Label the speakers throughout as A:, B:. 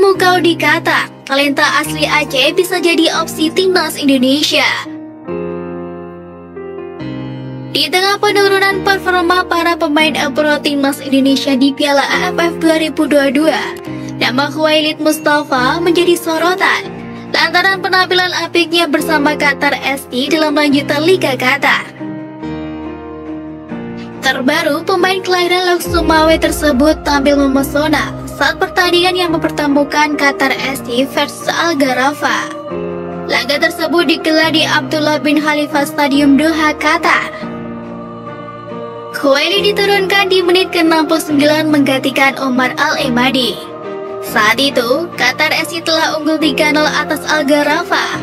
A: memukau di Qatar, talenta asli Aceh bisa jadi opsi timnas Indonesia. Di tengah penurunan performa para pemain pro timnas Indonesia di Piala AFF 2022, nama Khuwailid Mustafa menjadi sorotan lantaran penampilan apiknya bersama Qatar SC dalam lanjutan Liga Qatar. Terbaru, pemain kelahiran Lok Sumawe tersebut tampil memesona saat pertandingan yang mempertemukan Qatar SC versus Al Gharafa. Laga tersebut digelar di Abdullah bin Khalifa Stadium Doha, Qatar. Khuwailid diturunkan di menit ke-69 menggantikan Omar Al-Emadi. Saat itu, Qatar SC telah unggul 3-0 atas Al Gharafa.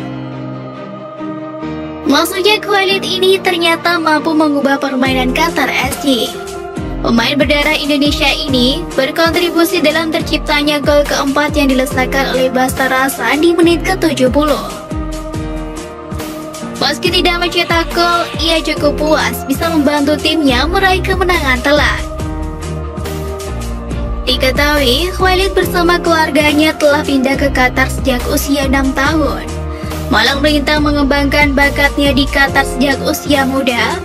A: Maksudnya Khuwailid ini ternyata mampu mengubah permainan Qatar SC. Pemain berdarah Indonesia ini berkontribusi dalam terciptanya gol keempat yang dilesakan oleh Bastar Hasan di menit ke-70. Meski tidak mencetak gol, ia cukup puas bisa membantu timnya meraih kemenangan telak. Diketahui, Khuwailid bersama keluarganya telah pindah ke Qatar sejak usia 6 tahun. Malang melintang mengembangkan bakatnya di Qatar sejak usia muda.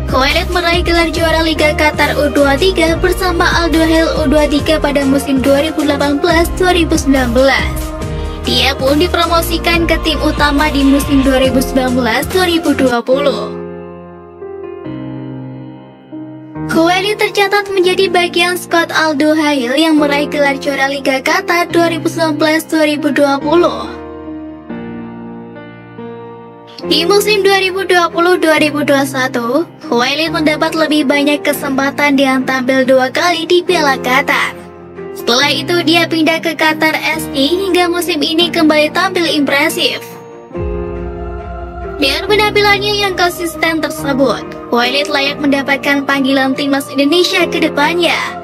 A: Khuwailid meraih gelar juara Liga Qatar U23 bersama Al Duhail U23 pada musim 2018-2019. Dia pun dipromosikan ke tim utama di musim 2019-2020. Khuwailid tercatat menjadi bagian skuad Al Duhail yang meraih gelar juara Liga Qatar 2019-2020. Di musim 2020-2021, Khuwailid mendapat lebih banyak kesempatan dengan tampil 2 kali di Piala Qatar. Setelah itu dia pindah ke Qatar SC hingga musim ini kembali tampil impresif. Dengan penampilannya yang konsisten tersebut, Khuwailid layak mendapatkan panggilan timnas Indonesia ke depannya.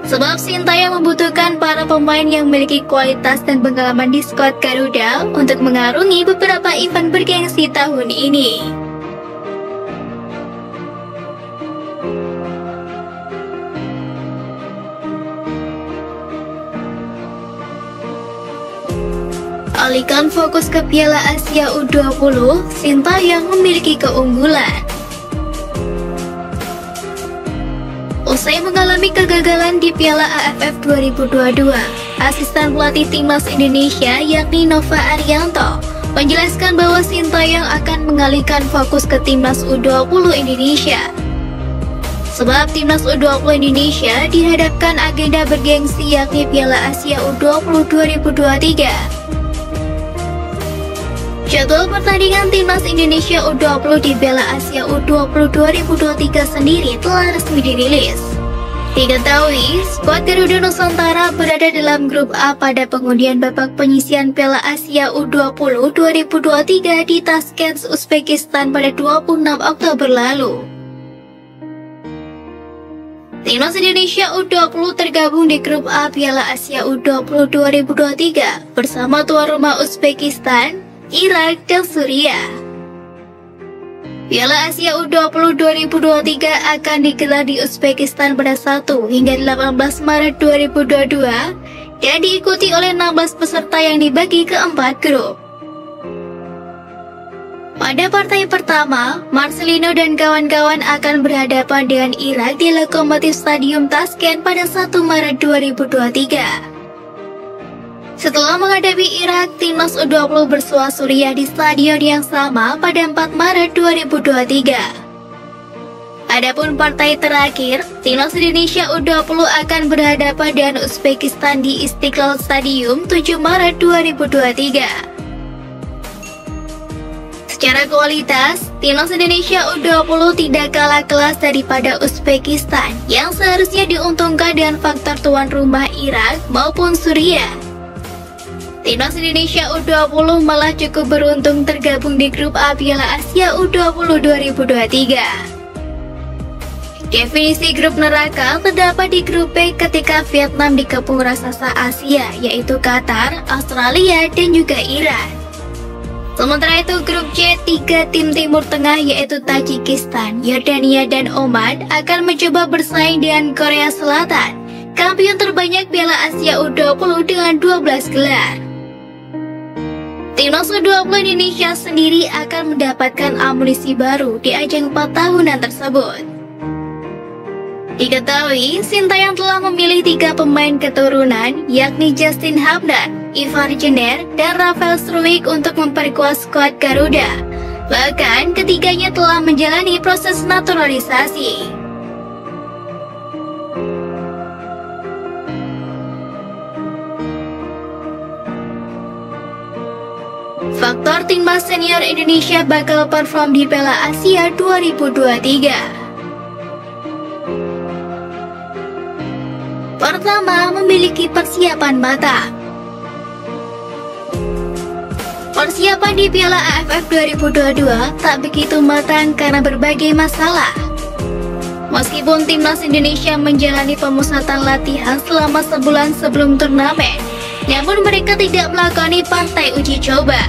A: Sebab Sintayong membutuhkan para pemain yang memiliki kualitas dan pengalaman di skuad Garuda untuk mengarungi beberapa event bergengsi tahun ini. Alihkan fokus ke Piala Asia U20, Sintayong memiliki keunggulan. Usai mengalami kegagalan di Piala AFF 2022, asisten pelatih timnas Indonesia yakni Nova Arianto menjelaskan bahwa Sintayong akan mengalihkan fokus ke timnas U20 Indonesia. Sebab timnas U20 Indonesia dihadapkan agenda bergengsi yakni Piala Asia U20 2023. Jadwal pertandingan timnas Indonesia U20 di Piala Asia U20 2023 sendiri telah resmi dirilis. Diketahui, skuad Garuda Nusantara berada dalam grup A pada pengundian babak penyisihan Piala Asia U20 2023 di Tashkent, Uzbekistan pada 26 Oktober lalu. Timnas Indonesia U20 tergabung di grup A Piala Asia U20 2023 bersama tuan rumah Uzbekistan, Irak, dan Suriah. Piala Asia U20 2023 akan digelar di Uzbekistan pada 1 hingga 18 Maret 2022 dan diikuti oleh 16 peserta yang dibagi ke 4 grup. Pada partai pertama, Marcelino dan kawan-kawan akan berhadapan dengan Irak di Lokomotif Stadium Tashkent pada 1 Maret 2023. Setelah menghadapi Irak, timnas U20 bersua Suriah di stadion yang sama pada 4 Maret 2023. Adapun partai terakhir, timnas Indonesia U20 akan berhadapan dengan Uzbekistan di Istiqlal Stadium 7 Maret 2023. Secara kualitas, timnas Indonesia U20 tidak kalah kelas daripada Uzbekistan yang seharusnya diuntungkan dengan faktor tuan rumah Irak maupun Suriah. Timnas Indonesia U20 malah cukup beruntung tergabung di grup A Piala Asia U20 2023. Definisi grup neraka terdapat di grup B ketika Vietnam dikepung raksasa Asia yaitu Qatar, Australia, dan juga Iran. Sementara itu grup C, 3 tim Timur Tengah yaitu Tajikistan, Yordania, dan Oman akan mencoba bersaing dengan Korea Selatan, kampion terbanyak Piala Asia U20 dengan 12 gelar. Timnas U20 Indonesia sendiri akan mendapatkan amunisi baru di ajang 4 tahunan tersebut. Diketahui, Sintayong telah memilih 3 pemain keturunan, yakni Justin Hubner, Ivar Jenner, dan Rafael Struijk untuk memperkuat skuad Garuda. Bahkan, ketiganya telah menjalani proses naturalisasi. Faktor timnas senior Indonesia bakal perform di Piala Asia 2023. Pertama, memiliki persiapan matang. Persiapan di Piala AFF 2022 tak begitu matang karena berbagai masalah. Meskipun timnas Indonesia menjalani pemusatan latihan selama sebulan sebelum turnamen, namun mereka tidak melakoni partai uji coba.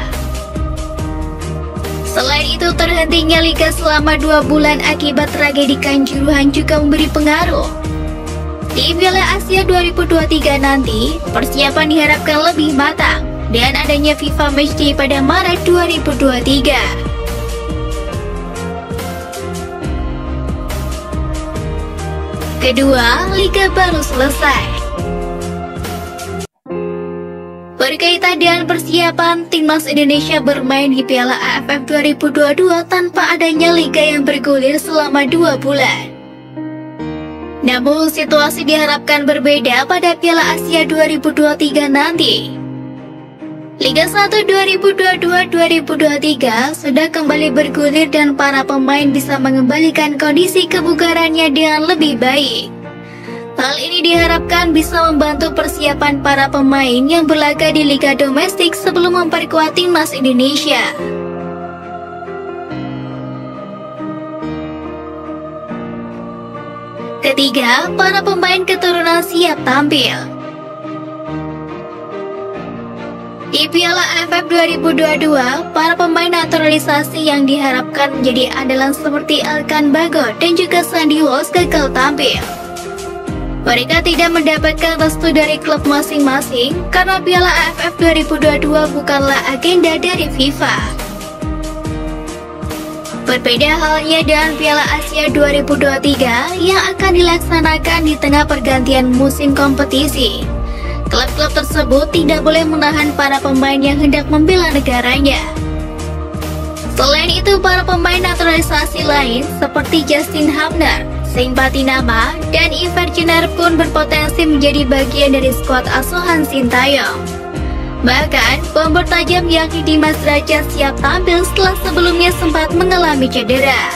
A: Selain itu, terhentinya liga selama 2 bulan akibat tragedi Kanjuruhan juga memberi pengaruh. Di Piala Asia 2023 nanti, persiapan diharapkan lebih matang dengan adanya FIFA Matchday pada Maret 2023. Kedua, liga baru selesai. Berkaitan dengan persiapan, timnas Indonesia bermain di Piala AFF 2022 tanpa adanya liga yang bergulir selama 2 bulan. Namun, situasi diharapkan berbeda pada Piala Asia 2023 nanti. Liga 1 2022-2023 sudah kembali bergulir dan para pemain bisa mengembalikan kondisi kebugarannya dengan lebih baik. Hal ini diharapkan bisa membantu persiapan para pemain yang berlaga di liga domestik sebelum memperkuat timnas Indonesia. Ketiga, para pemain keturunan siap tampil. Di Piala AFF 2022, para pemain naturalisasi yang diharapkan menjadi andalan seperti Elkan Bagot dan juga Sandy Walsh gagal tampil. Mereka tidak mendapatkan restu dari klub masing-masing karena Piala AFF 2022 bukanlah agenda dari FIFA. Berbeda halnya dengan Piala Asia 2023 yang akan dilaksanakan di tengah pergantian musim kompetisi. Klub-klub tersebut tidak boleh menahan para pemain yang hendak membela negaranya. Selain itu, para pemain naturalisasi lain seperti Justin Hubner, Saint Patinama, dan Ivar Jenner pun berpotensi menjadi bagian dari skuad asuhan Sintayong. Bahkan, bomber tajam yakni Dimas Derajat siap tampil setelah sebelumnya sempat mengalami cedera.